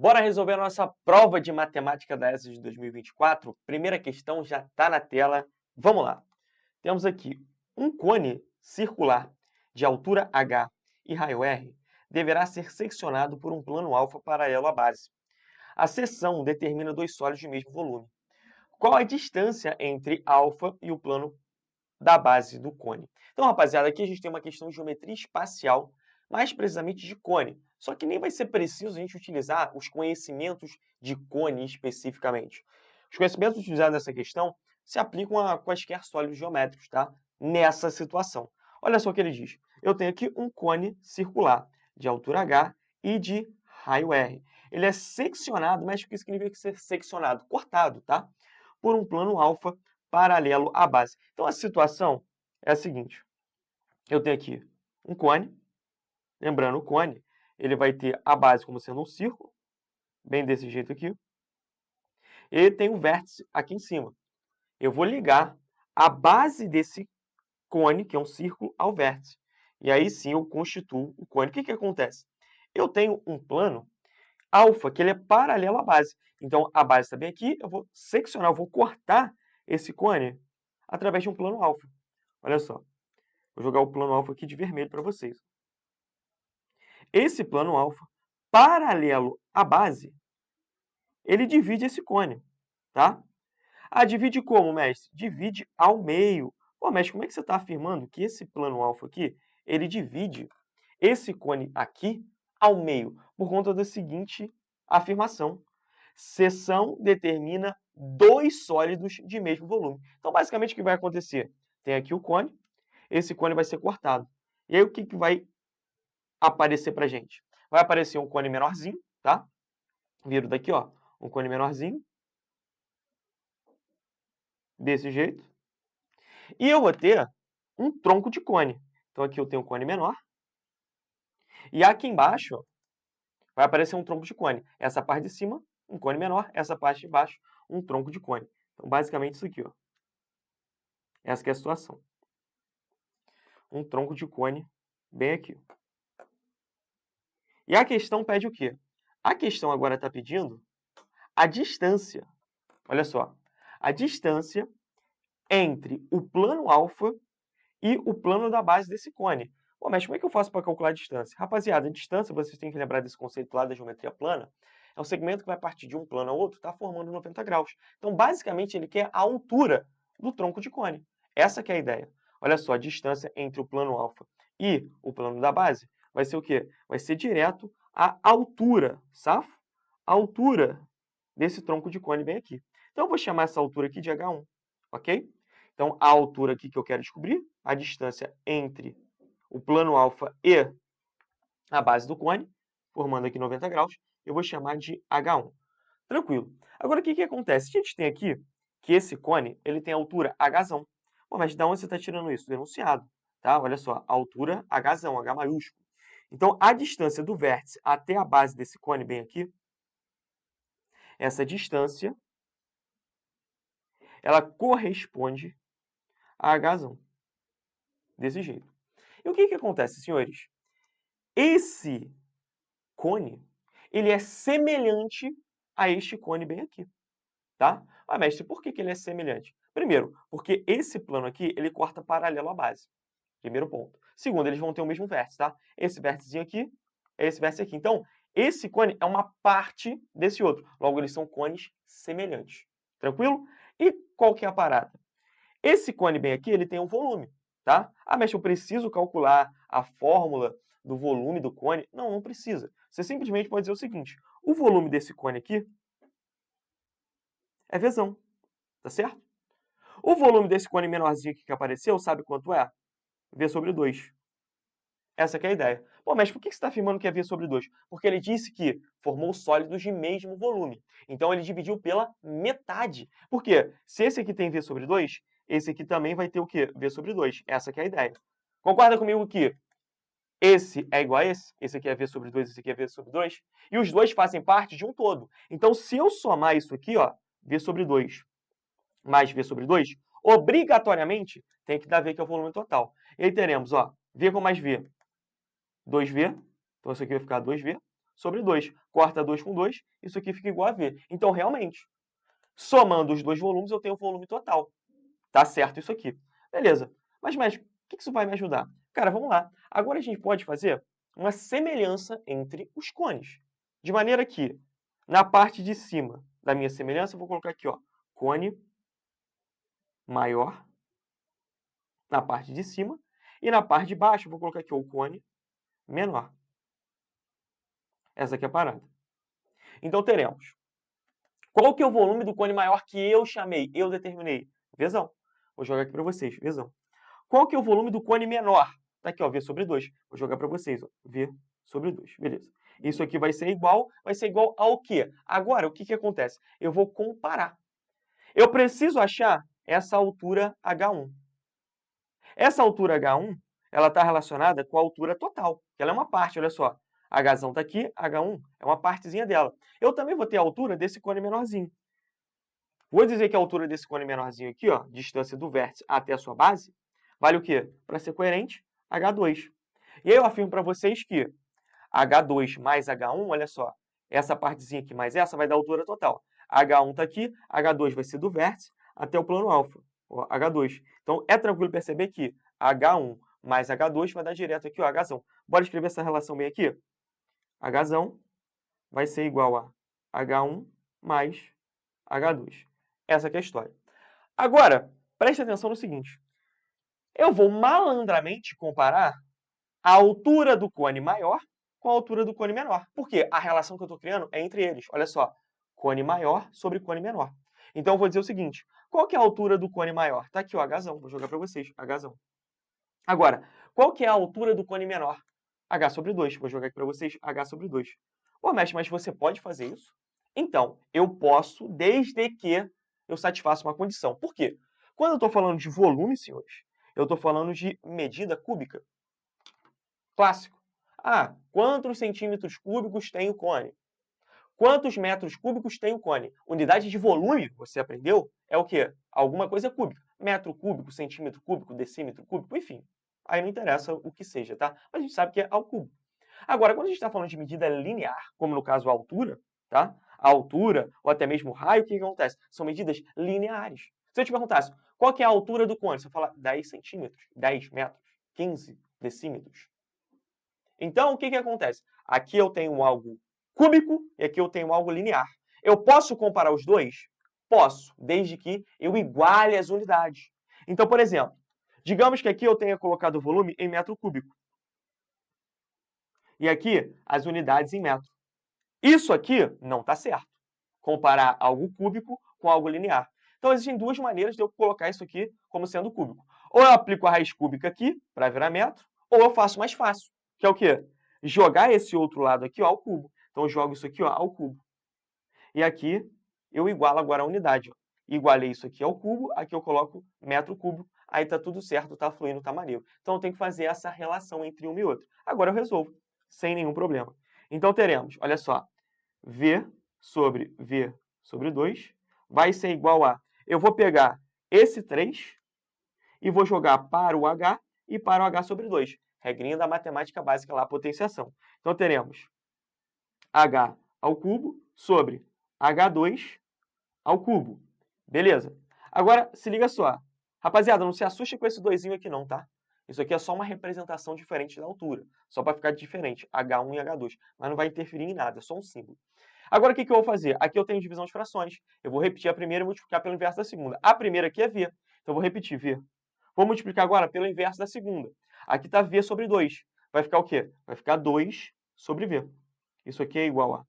Bora resolver a nossa prova de matemática da ESA de 2024? Primeira questão já está na tela. Vamos lá. Temos aqui um cone circular de altura h e raio r deverá ser seccionado por um plano alfa paralelo à base. A seção determina dois sólidos de mesmo volume. Qual a distância entre alfa e o plano da base do cone? Então, rapaziada, aqui a gente tem uma questão de geometria espacial, mais precisamente de cone. Só que nem vai ser preciso a gente utilizar os conhecimentos de cone especificamente. Os conhecimentos utilizados nessa questão se aplicam a quaisquer sólidos geométricos, tá? Nessa situação. Olha só o que ele diz. Eu tenho aqui um cone circular de altura h e de raio r. Ele é seccionado, mas o que significa ser seccionado? Cortado, tá? Por um plano alfa paralelo à base. Então, a situação é a seguinte. Eu tenho aqui um cone. Lembrando, o cone ele vai ter a base como sendo um círculo, bem desse jeito aqui. E tem um vértice aqui em cima. Eu vou ligar a base desse cone, que é um círculo, ao vértice. E aí sim eu constituo o cone. O que acontece? Eu tenho um plano alfa, que ele é paralelo à base. Então, a base está bem aqui, eu vou seccionar, eu vou cortar esse cone através de um plano alfa. Olha só. Vou jogar o plano alfa aqui de vermelho para vocês. Esse plano alfa, paralelo à base, ele divide esse cone, tá? Ah, divide como, mestre? Divide ao meio. Pô, mestre, como é que você está afirmando que esse plano alfa aqui, ele divide esse cone aqui ao meio? Por conta da seguinte afirmação. Seção determina dois sólidos de mesmo volume. Então, basicamente, o que vai acontecer? Tem aqui o cone, esse cone vai ser cortado. E aí, o que vai aparecer pra gente? Vai aparecer um cone menorzinho, tá? Viro daqui, ó, um cone menorzinho, desse jeito. E eu vou ter um tronco de cone. Então aqui eu tenho um cone menor. E aqui embaixo vai aparecer um tronco de cone. Essa parte de cima, um cone menor. Essa parte de baixo, um tronco de cone. Então basicamente isso aqui, ó. Essa que é a situação. Um tronco de cone bem aqui. E a questão pede o quê? A questão agora está pedindo a distância. Olha só. A distância entre o plano alfa e o plano da base desse cone. Pô, mas como é que eu faço para calcular a distância? Rapaziada, a distância, vocês têm que lembrar desse conceito lá da geometria plana, é um segmento que vai partir de um plano ao outro, está formando 90 graus. Então, basicamente, ele quer a altura do tronco de cone. Essa que é a ideia. Olha só, a distância entre o plano alfa e o plano da base vai ser o quê? Vai ser direto a altura, safo? A altura desse tronco de cone bem aqui. Então, eu vou chamar essa altura aqui de H1, ok? Então, a altura aqui que eu quero descobrir, a distância entre o plano alfa e a base do cone, formando aqui 90 graus, eu vou chamar de H1. Tranquilo. Agora, o que acontece? A gente tem aqui que esse cone ele tem altura Hzão. Bom, mas de onde você está tirando isso? Do enunciado. Tá? Olha só, altura Hzão, H maiúsculo. Então, a distância do vértice até a base desse cone bem aqui, essa distância, ela corresponde a Hzão. Desse jeito. E o que acontece, senhores? Esse cone, ele é semelhante a este cone bem aqui, tá? Ah, mestre, por que ele é semelhante? Primeiro, porque esse plano aqui, ele corta paralelo à base. Primeiro ponto. Segundo, eles vão ter o mesmo vértice, tá? Esse vérticezinho aqui é esse vértice aqui. Então, esse cone é uma parte desse outro. Logo, eles são cones semelhantes. Tranquilo? E qual que é a parada? Esse cone bem aqui, ele tem um volume, tá? Ah, mas eu preciso calcular a fórmula do volume do cone? Não, não precisa. Você simplesmente pode dizer o seguinte, o volume desse cone aqui é Vzão, tá certo? O volume desse cone menorzinho aqui que apareceu, sabe quanto é? V sobre 2. Essa que é a ideia. Pô, mas por que você está afirmando que é V sobre 2? Porque ele disse que formou sólidos de mesmo volume. Então, ele dividiu pela metade. Por quê? Se esse aqui tem V sobre 2, esse aqui também vai ter o quê? V sobre 2. Essa que é a ideia. Concorda comigo que esse é igual a esse aqui é V sobre 2, esse aqui é V sobre 2, e os dois fazem parte de um todo. Então, se eu somar isso aqui, ó, V sobre 2 mais V sobre 2, obrigatoriamente tem que dar V, que é o volume total. E aí teremos, ó, V com mais V, 2V, então isso aqui vai ficar 2V, sobre 2. Corta 2 com 2, isso aqui fica igual a V. Então, realmente, somando os dois volumes, eu tenho o volume total. Tá certo isso aqui. Beleza. Mas, o que isso vai me ajudar? Cara, vamos lá. Agora a gente pode fazer uma semelhança entre os cones. De maneira que, na parte de cima da minha semelhança, eu vou colocar aqui, ó, cone maior na parte de cima. E na parte de baixo, eu vou colocar aqui o cone menor. Essa aqui é a parada. Então, teremos. Qual que é o volume do cone maior que eu chamei, eu determinei? Vzão. Vou jogar aqui para vocês, Vzão. Qual que é o volume do cone menor? Tá aqui, ó, V sobre 2. Vou jogar para vocês, ó, V sobre 2. Beleza. Isso aqui vai ser igual ao quê? Agora, o que que acontece? Eu vou comparar. Eu preciso achar essa altura H1. Essa altura H1, ela está relacionada com a altura total, que ela é uma parte, olha só. Hzão está aqui, H1 é uma partezinha dela. Eu também vou ter a altura desse cone menorzinho. Vou dizer que a altura desse cone menorzinho aqui, ó, distância do vértice até a sua base, vale o quê? Para ser coerente, H2. E aí eu afirmo para vocês que H2 mais H1, olha só, essa partezinha aqui mais essa vai dar a altura total. H1 está aqui, H2 vai ser do vértice até o plano alfa, ó, H2. Então, é tranquilo perceber que H1 mais H2 vai dar direto aqui, ó, Hzão. Bora escrever essa relação bem aqui? Hzão vai ser igual a H1 mais H2. Essa aqui é a história. Agora, preste atenção no seguinte. Eu vou malandramente comparar a altura do cone maior com a altura do cone menor. Por quê? A relação que eu estou criando é entre eles. Olha só, cone maior sobre cone menor. Então, eu vou dizer o seguinte. Qual que é a altura do cone maior? Está aqui, o Hzão. Vou jogar para vocês, Hzão. Agora, qual que é a altura do cone menor? H sobre 2. Vou jogar aqui para vocês, H sobre 2. Ô, mestre, mas você pode fazer isso? Então, eu posso, desde que eu satisfaça uma condição. Por quê? Quando eu estou falando de volume, senhores, eu estou falando de medida cúbica. Clássico. Ah, quantos centímetros cúbicos tem o cone? Quantos metros cúbicos tem o cone? Unidade de volume, você aprendeu, é o quê? Alguma coisa cúbica. Metro cúbico, centímetro cúbico, decímetro cúbico, enfim. Aí não interessa o que seja, tá? Mas a gente sabe que é ao cubo. Agora, quando a gente está falando de medida linear, como no caso a altura, tá? A altura, ou até mesmo o raio, o que acontece? São medidas lineares. Se eu te perguntasse, qual que é a altura do cone? Você fala 10 centímetros, 10 metros, 15 decímetros. Então, o que acontece? Aqui eu tenho algo cúbico e aqui eu tenho algo linear. Eu posso comparar os dois? Posso, desde que eu iguale as unidades. Então, por exemplo, digamos que aqui eu tenha colocado o volume em metro cúbico. E aqui, as unidades em metro. Isso aqui não está certo. Comparar algo cúbico com algo linear. Então, existem duas maneiras de eu colocar isso aqui como sendo cúbico. Ou eu aplico a raiz cúbica aqui, para virar metro, ou eu faço mais fácil, que é o quê? Jogar esse outro lado aqui ó, ao cubo. Então, eu jogo isso aqui ó, ao cubo. E aqui, eu igualo agora a unidade. Ó. Igualei isso aqui ao cubo, aqui eu coloco metro cúbico, aí está tudo certo, está fluindo, está maneiro. Então, eu tenho que fazer essa relação entre um e outro. Agora eu resolvo, sem nenhum problema. Então, teremos, olha só, V sobre 2 vai ser igual a... Eu vou pegar esse 3 e vou jogar para o H e para o H sobre 2. Regrinha da matemática básica lá, potenciação. Então, teremos H ao cubo sobre H2 ao cubo. Beleza? Agora, se liga só. Rapaziada, não se assuste com esse 2 aqui não, tá? Isso aqui é só uma representação diferente da altura. Só para ficar diferente, H1 e H2. Mas não vai interferir em nada, é só um símbolo. Agora, o que eu vou fazer? Aqui eu tenho divisão de frações. Eu vou repetir a primeira e multiplicar pelo inverso da segunda. A primeira aqui é V. Então, eu vou repetir V. Vou multiplicar agora pelo inverso da segunda. Aqui está V sobre 2. Vai ficar o quê? Vai ficar 2 sobre V. Isso aqui é igual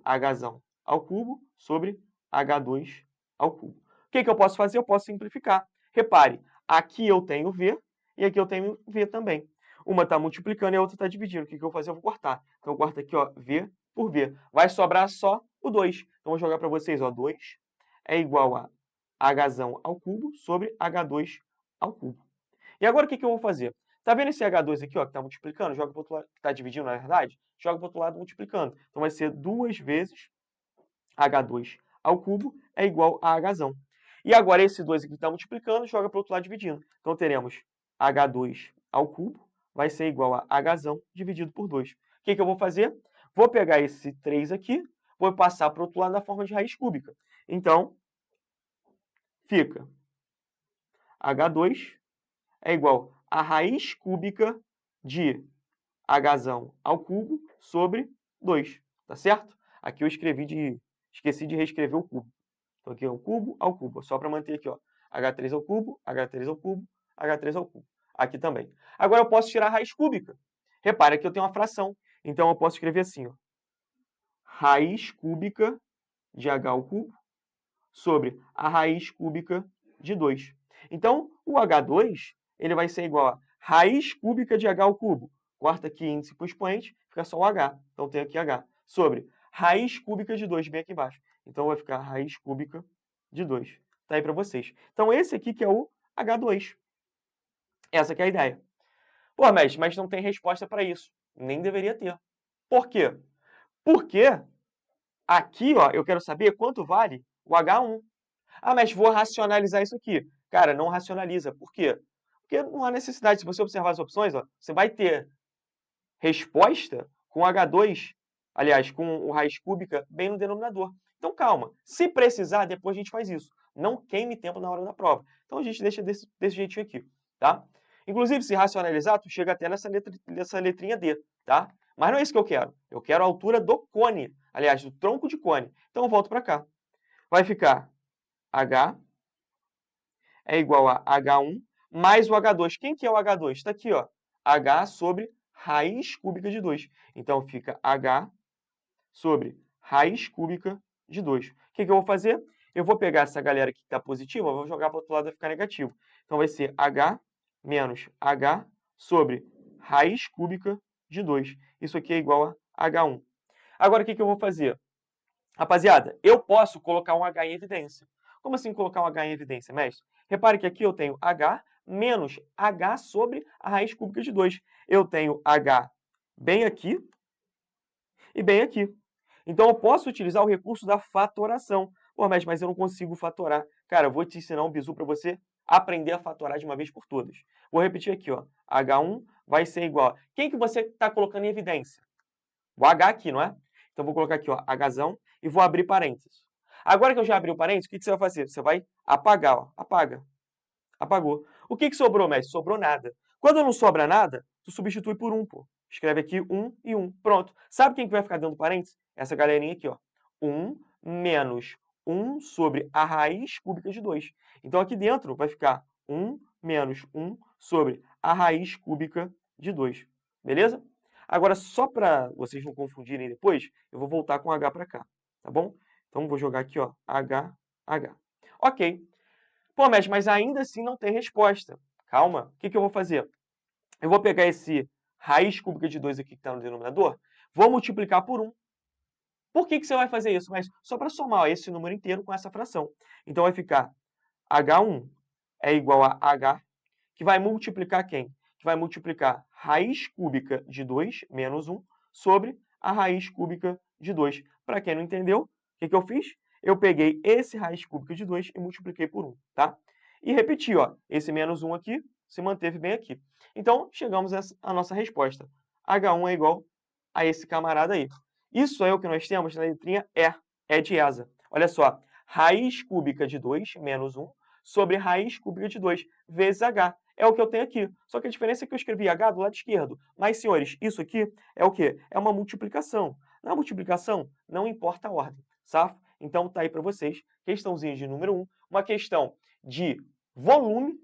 a Hzão ao cubo sobre H2 ao cubo. O que eu posso fazer? Eu posso simplificar. Repare, aqui eu tenho V e aqui eu tenho V também. Uma está multiplicando e a outra está dividindo. O que eu vou fazer? Eu vou cortar. Então, eu corto aqui ó, V por V. Vai sobrar só o 2. Então, vou jogar para vocês. Ó, 2 é igual a Hzão ao cubo sobre H2 ao cubo. E agora, o que eu vou fazer? Tá vendo esse H2 aqui, ó, que está multiplicando? Joga para o outro lado, que está dividindo, na verdade? Joga para o outro lado multiplicando. Então, vai ser 2 vezes H2 ao cubo é igual a Hzão. E agora, esse 2 aqui que está multiplicando, joga para o outro lado dividindo. Então, teremos H2 ao cubo vai ser igual a Hzão dividido por 2. O que eu vou fazer? Vou pegar esse 3 aqui, vou passar para o outro lado na forma de raiz cúbica. Então, fica H2 é igual a raiz cúbica de H ao cubo sobre 2, tá certo? Aqui eu esqueci de reescrever o cubo. Então aqui é o cubo ao cubo, só para manter aqui, ó, H3 ao cubo, H3 ao cubo, H3 ao cubo. Aqui também. Agora eu posso tirar a raiz cúbica. Repare que eu tenho uma fração, então eu posso escrever assim, ó, raiz cúbica de H ao cubo sobre a raiz cúbica de 2. Então, o H2 ele vai ser igual a raiz cúbica de H ao cubo. Corta aqui índice para o expoente, fica só o H. Então, tem aqui H. Sobre raiz cúbica de 2, bem aqui embaixo. Então, vai ficar raiz cúbica de 2. Está aí para vocês. Então, esse aqui que é o H2. Essa que é a ideia. Pô, mestre, mas não tem resposta para isso. Nem deveria ter. Por quê? Porque aqui, ó, eu quero saber quanto vale o H1. Ah, mas vou racionalizar isso aqui. Cara, não racionaliza. Por quê? Porque não há necessidade. Se você observar as opções, ó, você vai ter resposta com H2, aliás, com o raiz cúbica bem no denominador. Então, calma. Se precisar, depois a gente faz isso. Não queime tempo na hora da prova. Então, a gente deixa desse jeitinho aqui, tá? Inclusive, se racionalizar, tu chega até nessa letrinha D, tá? Mas não é isso que eu quero. Eu quero a altura do cone. Aliás, do tronco de cone. Então, eu volto para cá. Vai ficar H é igual a H1 mais o H2. Quem que é o H2? Está aqui, ó. H sobre raiz cúbica de 2. Então, fica H sobre raiz cúbica de 2. O que eu vou fazer? Eu vou pegar essa galera aqui que está positiva, vou jogar para o outro lado, vai ficar negativo. Então, vai ser H menos H sobre raiz cúbica de 2. Isso aqui é igual a H1. Agora, o que eu vou fazer? Rapaziada, eu posso colocar um H em evidência. Como assim colocar um H em evidência, mestre? Repare que aqui eu tenho H menos H sobre a raiz cúbica de 2. Eu tenho H bem aqui e bem aqui. Então eu posso utilizar o recurso da fatoração. Pô, mestre, mas eu não consigo fatorar. Cara, eu vou te ensinar um bizu para você aprender a fatorar de uma vez por todas. Vou repetir aqui, ó. H1 vai ser igual a... Quem que você está colocando em evidência? O H aqui, não é? Então, vou colocar aqui, ó, Hzão, e vou abrir parênteses. Agora que eu já abri o parênteses, o que você vai fazer? Você vai apagar, ó. Apaga. Apagou. O que sobrou, mestre? Sobrou nada. Quando não sobra nada, tu substitui por 1, pô. Escreve aqui 1 e 1. Pronto. Sabe quem que vai ficar dentro do parênteses? Essa galerinha aqui, ó. 1 menos 1 sobre a raiz cúbica de 2. Então, aqui dentro vai ficar 1 menos 1 sobre a raiz cúbica de 2. Beleza? Agora, só para vocês não confundirem depois, eu vou voltar com H para cá, tá bom? Então, vou jogar aqui, ó, H. Ok. Pô, mestre, mas ainda assim não tem resposta. Calma. O que eu vou fazer? Eu vou pegar esse raiz cúbica de 2 aqui que está no denominador, vou multiplicar por 1. Por que você vai fazer isso? Mas só para somar ó, esse número inteiro com essa fração. Então, vai ficar H1 é igual a H, que vai multiplicar quem? Que vai multiplicar raiz cúbica de 2 menos 1 sobre a raiz cúbica de 2. Para quem não entendeu, o que eu fiz? Eu peguei esse raiz cúbica de 2 e multipliquei por 1, tá? E repeti, ó, esse menos 1 aqui se manteve bem aqui. Então, chegamos à nossa resposta. H1 é igual a esse camarada aí. Isso é o que nós temos na letrinha E, E de ESA. Olha só, raiz cúbica de 2 menos 1 sobre raiz cúbica de 2 vezes H. É o que eu tenho aqui. Só que a diferença é que eu escrevi H do lado esquerdo. Mas, senhores, isso aqui é o quê? É uma multiplicação. Na multiplicação, não importa a ordem, safo? Então, tá aí para vocês, questãozinha de número 1, uma questão de volume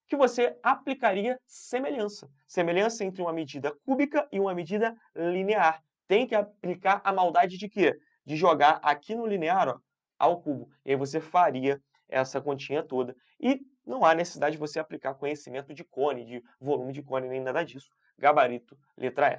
que você aplicaria semelhança. Semelhança entre uma medida cúbica e uma medida linear. Tem que aplicar a maldade de quê? De jogar aqui no linear, ó, ao cubo. E aí você faria essa continha toda. E não há necessidade de você aplicar conhecimento de cone, de volume de cone, nem nada disso. Gabarito, letra E.